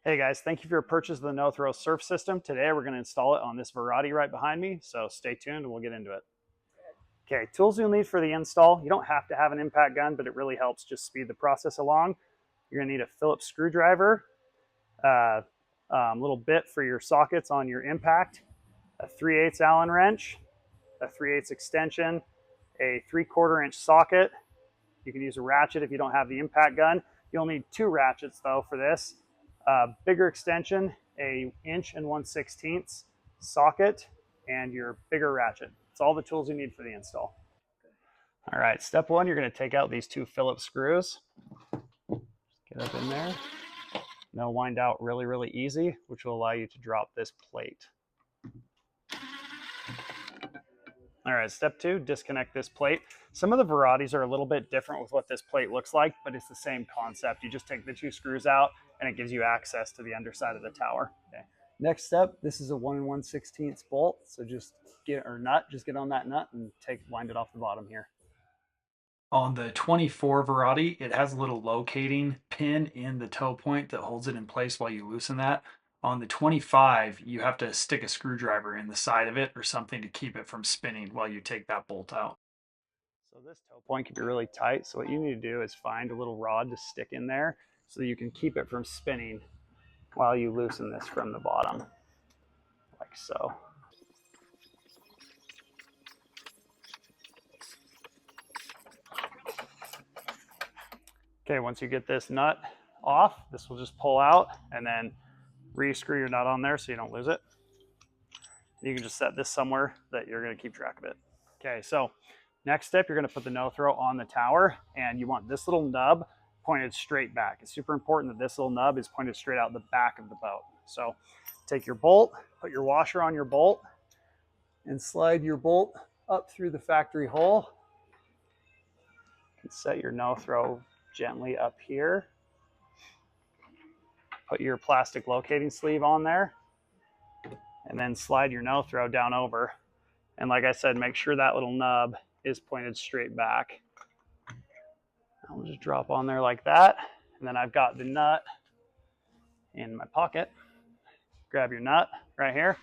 Hey guys, thank you for your purchase of the no-throw surf system. Today we're going to install it on this Varatti right behind me, so stay tuned and we'll get into it. Okay, tools you'll need for the install. You don't have to have an impact gun, but it really helps just speed the process along. You're going to need a Phillips screwdriver, little bit for your sockets on your impact, a 3/8 Allen wrench, a 3/8 extension, a 3/4 inch socket. You can use a ratchet if you don't have the impact gun. You'll need 2 ratchets though for this. Bigger extension, a 1 1/16 socket, and your bigger ratchet. It's all the tools you need for the install. All right, step 1, you're going to take out these 2 Phillips screws. Get up in there. And they'll wind out really easy, which will allow you to drop this plate. All right, step 2, disconnect this plate. Some of the Varattis are a little bit different with what this plate looks like, but it's the same concept. You just take the 2 screws out and it gives you access to the underside of the tower. Okay. Next step, this is a 1 1/16 bolt. So just get on that nut and wind it off the bottom here. On the 24 Varatti, it has a little locating pin in the toe point that holds it in place while you loosen that. On the 25, you have to stick a screwdriver in the side of it or something to keep it from spinning while you take that bolt out. So this toe point can be really tight. So what you need to do is find a little rod to stick in there so that you can keep it from spinning while you loosen this from the bottom, like so. Okay, once you get this nut off, this will just pull out, and then re-screw your nut on there so you don't lose it. You can just set this somewhere that you're going to keep track of it. Okay, so next step, you're going to put the no-throw on the tower, and you want this little nub pointed straight back. It's super important that this little nub is pointed straight out the back of the boat. So take your bolt, put your washer on your bolt, and slide your bolt up through the factory hole. And set your no-throw gently up here. Put your plastic locating sleeve on there, and then slide your no-throw down over. And like I said, make sure that little nub is pointed straight back. I'll just drop on there like that. And then I've got the nut in my pocket. Grab your nut right here.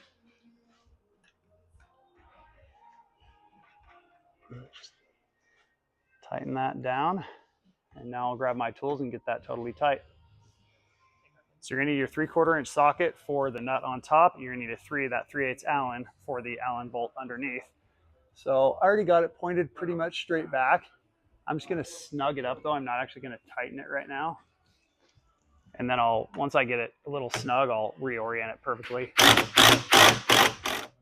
Just tighten that down. And now I'll grab my tools and get that totally tight. So you're going to need your 3/4 inch socket for the nut on top. You're going to need that 3/8 Allen for the Allen bolt underneath. So I already got it pointed pretty much straight back. I'm just going to snug it up though. I'm not actually going to tighten it right now. And then once I get it a little snug, I'll reorient it perfectly.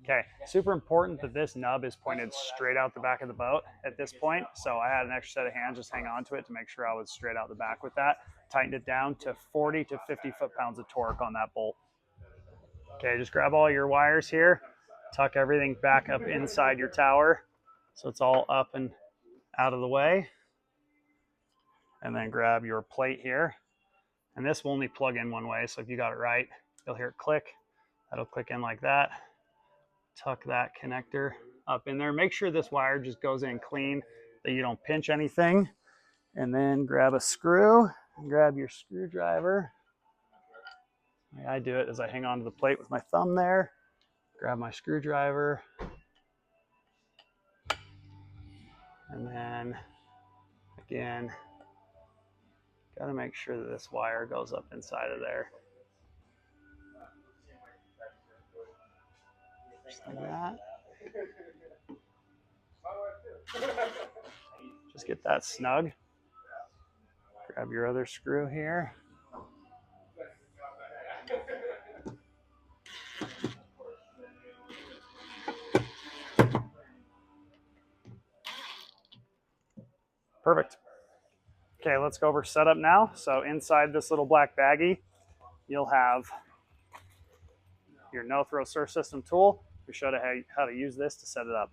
Okay, super important that this nub is pointed straight out the back of the boat at this point. So I had an extra set of hands just hang on to it to make sure I was straight out the back with that. Tightened it down to 40 to 50 foot-pounds of torque on that bolt. Okay, just grab all your wires here, tuck everything back up inside your tower so it's all up and out of the way. And then grab your plate here. And this will only plug in one way, so if you got it right, you'll hear it click. That'll click in like that. Tuck that connector up in there. Make sure this wire just goes in clean, that you don't pinch anything. And then grab a screw, and grab your screwdriver. The way I do it is I hang onto the plate with my thumb there, grab my screwdriver, and then again, got to make sure that this wire goes up inside of there. Just like that. Just get that snug. Grab your other screw here. Perfect. Okay, let's go over setup now. So inside this little black baggie, you'll have your no-throw surf system tool. We showed you how to use this to set it up.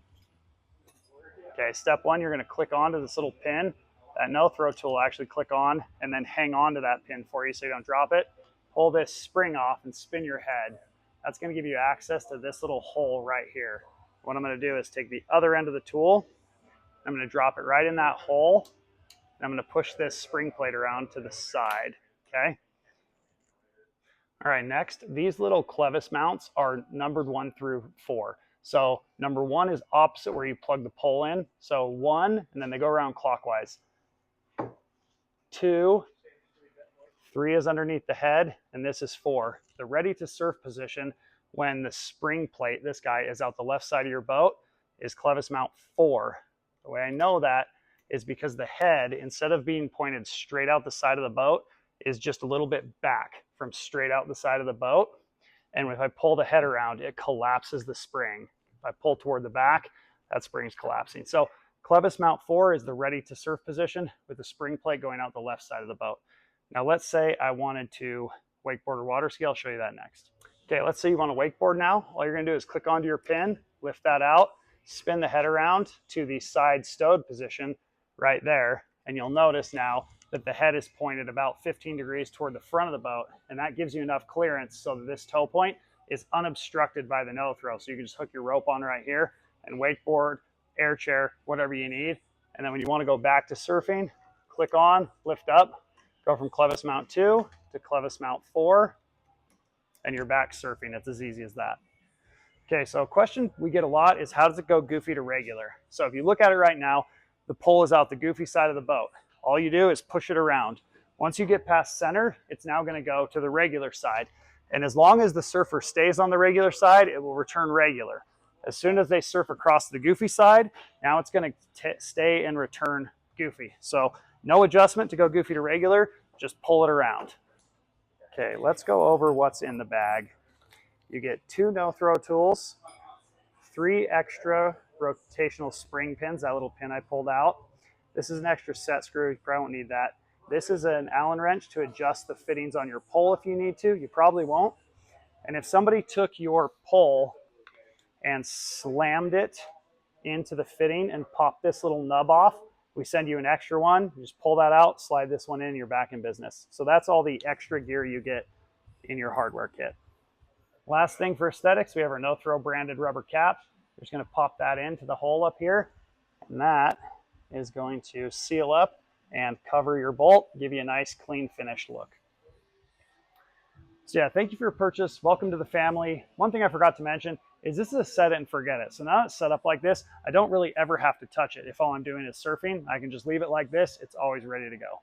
Okay, step 1, you're going to click onto this little pin. That no-throw tool will actually click on and then hang on to that pin for you so you don't drop it. Pull this spring off and spin your head. That's going to give you access to this little hole right here. What I'm going to do is take the other end of the tool. I'm going to drop it right in that hole. And I'm going to push this spring plate around to the side. Okay. All right, next, these little clevis mounts are numbered 1 through 4. So number 1 is opposite where you plug the pole in. So 1, and then they go around clockwise. 2, 3 is underneath the head, and this is 4. The ready to surf position when the spring plate, this guy, is out the left side of your boat, is clevis mount 4. The way I know that is because the head, instead of being pointed straight out the side of the boat, is just a little bit back from straight out the side of the boat. And if I pull the head around, it collapses the spring. If I pull toward the back, that spring's collapsing. So clevis mount 4 is the ready to surf position with the spring plate going out the left side of the boat. Now let's say I wanted to wakeboard or water ski. I'll show you that next. Okay, let's say you want to wakeboard now. All you're going to do is click onto your pin, lift that out, spin the head around to the side stowed position right there. And you'll notice now that the head is pointed about 15 degrees toward the front of the boat. And that gives you enough clearance so that this tow point is unobstructed by the no throw. So you can just hook your rope on right here and wakeboard, air chair, whatever you need. And then when you want to go back to surfing, click on, lift up, go from clevis mount 2 to clevis mount 4, and you're back surfing. It's as easy as that. Okay, so a question we get a lot is how does it go goofy to regular? So if you look at it right now, the pole is out the goofy side of the boat. All you do is push it around. Once you get past center, it's now going to go to the regular side. And as long as the surfer stays on the regular side, it will return regular. As soon as they surf across the goofy side, now it's going to stay and return goofy. So no adjustment to go goofy to regular, just pull it around. Okay, let's go over what's in the bag. You get 2 no-throw tools, 3 extra rotational spring pins, that little pin I pulled out. This is an extra set screw, you probably won't need that. This is an Allen wrench to adjust the fittings on your pole if you need to. You probably won't. And if somebody took your pole and slammed it into the fitting and popped this little nub off, we send you an extra one. You just pull that out, slide this one in, you're back in business. So that's all the extra gear you get in your hardware kit. Last thing for aesthetics, we have our no-throw branded rubber cap. We're just going to pop that into the hole up here, and that is going to seal up and cover your bolt, give you a nice clean finished look. So yeah, thank you for your purchase. Welcome to the family. One thing I forgot to mention is this is a set it and forget it. So now it's set up like this, I don't really ever have to touch it. If all I'm doing is surfing, I can just leave it like this. It's always ready to go.